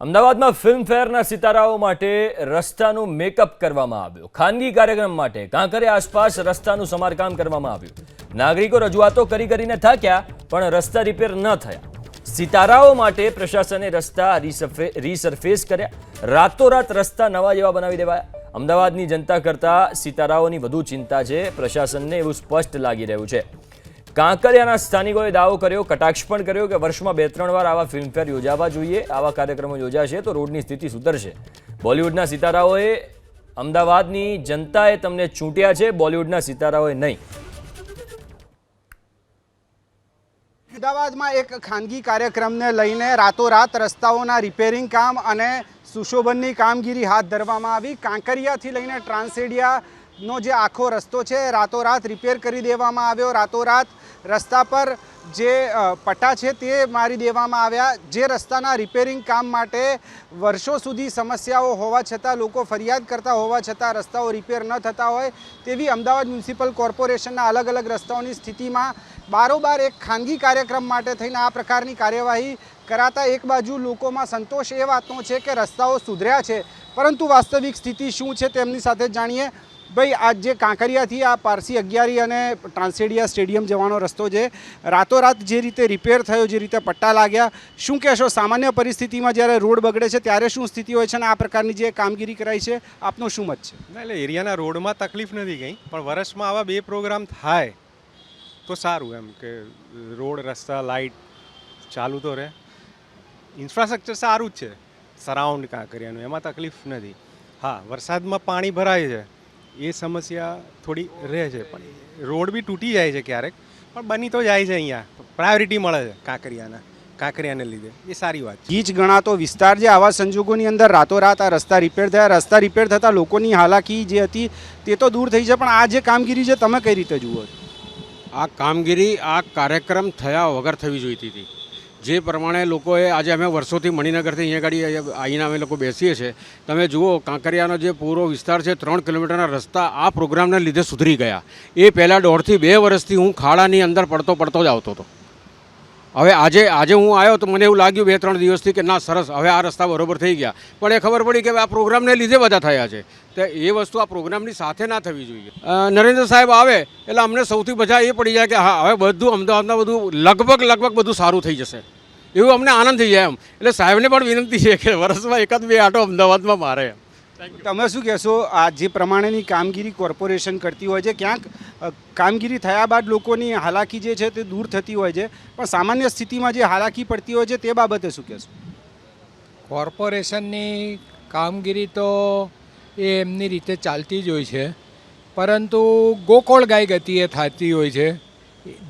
અમદાવાદમાં ફિલ્મફેરના સિતારાઓ માટે રસ્તાનું મેકઅપ કરવામાં આવ્યું. ખાનગી કાર્યક્રમ માટે કાંકરિયા આસપાસ રસ્તાનું સમારકામ કરવામાં આવ્યું. નાગરિકો રજૂઆતો કરીને થાક્યા પણ રસ્તા રિપેર ન થયા. સિતારાઓ માટે પ્રશાસને રસ્તા રીસરફેસ કર્યા. રાતોરાત રસ્તા નવા જેવા બનાવી દેવાયા. અમદાવાદની જનતા કરતા સિતારાઓની વધુ ચિંતા છે, પ્રશાસનને એવું સ્પષ્ટ લાગી રહ્યું છે. કાંકરિયાના સ્થાનિકોએ દાવો કર્યો, કટાક્ષ પણ કર્યો કે વર્ષમાં 2-3 વાર આવા ફિલ્મફેર યોજાવા જોઈએ. આવા કાર્યક્રમો યોજાશે તો રોડની સ્થિતિ સુધરશે. બોલિવૂડના સિતારાઓએ અમદાવાદની જનતાએ તમને ચૂંટ્યા છે, બોલિવૂડના સિતારાઓએ નહીં. અમદાવાદમાં એક ખાનગી કાર્યક્રમને લઈને રાતોરાત રસ્તાઓના રિપેરિંગ કામ અને સુશોભનની કામગીરી હાથ ધરવામાં આવી. કાંકરિયાથી લઈને ટ્રાન્સેડિયાનો જે આખો રસ્તો છે રાતોરાત રિપેર કરી દેવામાં આવ્યો. રાતોરાત રસ્તા પર જે પટ્ટા છે તે મારી દેવામાં આવ્યા. જે રસ્તાના રિપેરિંગ કામ માટે વર્ષો સુધી સમસ્યાઓ હોવા છતાં, લોકો ફરિયાદ કરતા હોવા છતાં રસ્તાઓ રિપેર ન થતા હોય તેવી અમદાવાદ મ્યુનિસિપલ કોર્પોરેશનના અલગ અલગ રસ્તાઓની સ્થિતિમાં બારોબાર એક ખાનગી કાર્યક્રમ માટે થઈને આ પ્રકારની કાર્યવાહી કરાતા એક બાજુ લોકોમાં સંતોષ એ વાતનો છે કે રસ્તાઓ સુધર્યા છે, પરંતુ વાસ્તવિક સ્થિતિ શું છે તેમની સાથે જાણીએ. ભાઈ, આ જે કાંકરિયાથી આ પારસી અગિયારી અને ટ્રાન્સેડિયા સ્ટેડિયમ જવાનો રસ્તો છે, રાતોરાત જે રીતે રિપેર થયો, જે રીતે પટ્ટા લાગ્યા, શું કહેશો? સામાન્ય પરિસ્થિતિમાં જ્યારે રોડ બગડે છે ત્યારે શું સ્થિતિ હોય છે અને આ પ્રકારની જે કામગીરી કરાઈ છે, આપનો શું મત છે? એટલે એરિયાના રોડમાં તકલીફ નથી કંઈ, પણ વર્ષમાં આવા 2 પ્રોગ્રામ થાય તો સારું, એમ કે રોડ, રસ્તા, લાઇટ ચાલુ તો રહે. ઇન્ફ્રાસ્ટ્રક્ચર સારું જ છે સરાઉન્ડ કાંકરિયાનું, એમાં તકલીફ નથી. હા, વરસાદમાં પાણી ભરાય છે એ સમસ્યા થોડી રહે છે, પણ રોડ બી તૂટી જાય છે ક્યારેક, પણ બની તો જાય છે. અહીંયા પ્રાયોરિટી મળે છે કાંકરિયાને લીધે, એ સારી વાત છે. ગીચ ગણાતો વિસ્તાર જે આવા સંજોગોની અંદર રાતોરાત આ રસ્તા રિપેર થયા. રસ્તા રિપેર થતાં લોકોની હાલાકી જે હતી તે તો દૂર થઈ છે, પણ આ જે કામગીરી છે તમે કઈ રીતે જુઓ છો? આ કામગીરી આ કાર્યક્રમ થયા વગર થવી જોઈતી હતી. જે પ્રમાણે લોકોએ આજે અમે વર્ષોથી મણિનગરથી અહીંયા ગાડી આવીને અમે લોકો બેસીએ છીએ. તમે જુઓ, કાંકરિયાનો જે પૂરો વિસ્તાર છે, 3 કિલોમીટરના રસ્તા આ પ્રોગ્રામને લીધે સુધરી ગયા. એ પહેલાં 1.5 થી 2 વર્ષથી હું ખાડાની અંદર પડતો જ આવતો હતો. હવે આજે હું આવ્યો તો મને એવું લાગ્યું 2-3 દિવસથી કે ના, સરસ, હવે આ રસ્તા બરોબર થઈ ગયા. પણ એ ખબર પડી કે આ પ્રોગ્રામને લીધે બધા થયા છે. તો એ વસ્તુ આ પ્રોગ્રામની સાથે ના થવી જોઈએ. નરેન્દ્ર સાહેબ આવે એટલે અમને સૌથી મજા એ પડી જાય કે હા, હવે બધું અમદાવાદમાં બધું લગભગ બધું સારું થઈ જશે, એવું અમને આનંદ થઈ જાય એમ. એટલે સાહેબને પણ વિનંતી છે કે વર્ષમાં 1-2 આંટો અમદાવાદમાં મારે. તમે શું કહેશો? આ જે પ્રમાણેની કામગીરી કોર્પોરેશન કરતી હોય છે, ક્યાંક કામગીરી થયા બાદ લોકોની હાલાકી જે છે તે દૂર થતી હોય છે, પણ સામાન્ય સ્થિતિમાં જે હાલાકી પડતી હોય છે તે બાબતે શું કહેશો? કોર્પોરેશનની કામગીરી તો એ એમની રીતે ચાલતી જ હોય છે, પરંતુ ગોકળ ગાય ગતિએ થતી હોય છે,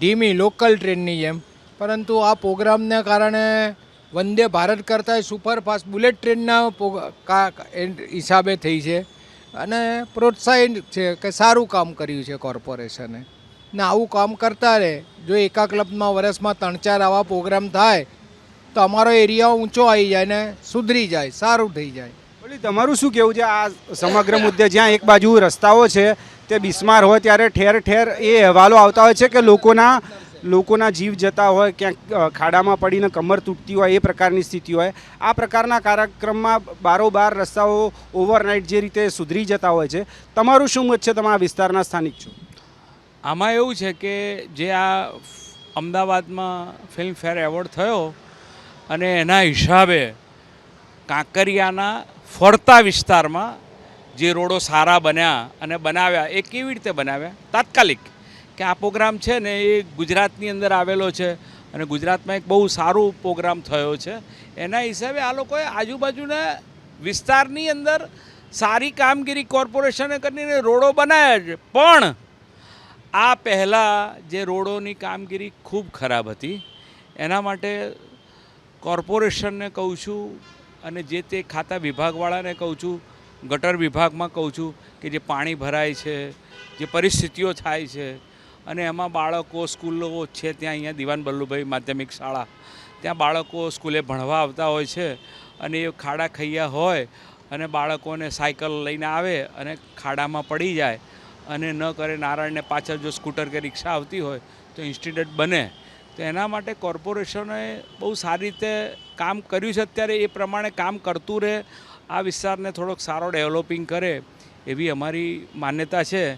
ધીમી લોકલ ટ્રેનની જેમ. પરંતુ આ પ્રોગ્રામને કારણે વંદે ભારત કરતાં સુપરફાસ્ટ બુલેટ ટ્રેનના હિસાબે થઈ છે અને પ્રોત્સાહિત છે કે સારું કામ કર્યું છે કોર્પોરેશને. ને આવું કામ કરતા રહે. જો એકા ક્લબમાં વર્ષમાં 3-4 આવા પ્રોગ્રામ થાય તો અમારો એરિયા ઊંચો આવી જાય ને સુધરી જાય, સારું થઈ જાય. તમારું શું કહેવું છે આ સમગ્ર મુદ્દે? જ્યાં એક બાજુ રસ્તાઓ છે તે બિસ્માર હોય ત્યારે ઠેર ઠેર એ અહેવાલો આવતા હોય છે કે લોકોના જીવ જતા હોય, ક્યાંક ખાડામાં પડીને કમર તૂટતી હોય, એ પ્રકારની સ્થિતિ હોય. આ પ્રકારના કાર્યક્રમમાં બારોબાર રસ્તાઓ ઓવરનાઇટ જે રીતે સુધરી જતા હોય છે, તમારું શું મત છે? તમે આ વિસ્તારના સ્થાનિક છો. આમાં એવું છે કે જે આ અમદાવાદમાં ફિલ્મફેર એવોર્ડ થયો અને એના હિસાબે કાંકરિયાના ફરતા વિસ્તારમાં જે રોડો સારા બન્યા અને બનાવ્યા, એ કેવી રીતે બનાવ્યા? તાત્કાલિક કે આ પ્રોગ્રામ છે ને એ ગુજરાતની અંદર આવેલો છે અને ગુજરાતમાં એક બહુ સારું પ્રોગ્રામ થયો છે. એના હિસાબે આ લોકોએ આજુબાજુના વિસ્તારની અંદર સારી કામગીરી કોર્પોરેશને કરીને રોડો બનાવ્યા છે. પણ આ પહેલાં જે રોડોની કામગીરી ખૂબ ખરાબ હતી, એના માટે કોર્પોરેશનને કહું છું અને જે તે ખાતા વિભાગવાળાને કહું છું, ગટર વિભાગમાં કહું છું કે જે પાણી ભરાય છે, જે પરિસ્થિતિઓ થાય છે અને એમાં બાળકો, સ્કૂલો છે ત્યાં અહીંયા દીવાન વલ્લભભાઈ માધ્યમિક શાળા, ત્યાં બાળકો સ્કૂલે ભણવા આવતા હોય છે અને એ ખાડા ખૈયા હોય અને બાળકોને સાયકલ લઈને આવે અને ખાડામાં પડી જાય અને ન કરે નારાયણને પાછળ જો સ્કૂટર કે રિક્ષા આવતી હોય તો ઇન્સિડન્ટ બને. તો એના માટે કોર્પોરેશને બહુ સારી રીતે કામ કર્યું છે. અત્યારે એ પ્રમાણે કામ કરતું રહે, આ વિસ્તારને થોડોક સારો ડેવલપિંગ કરે એવી અમારી માન્યતા છે.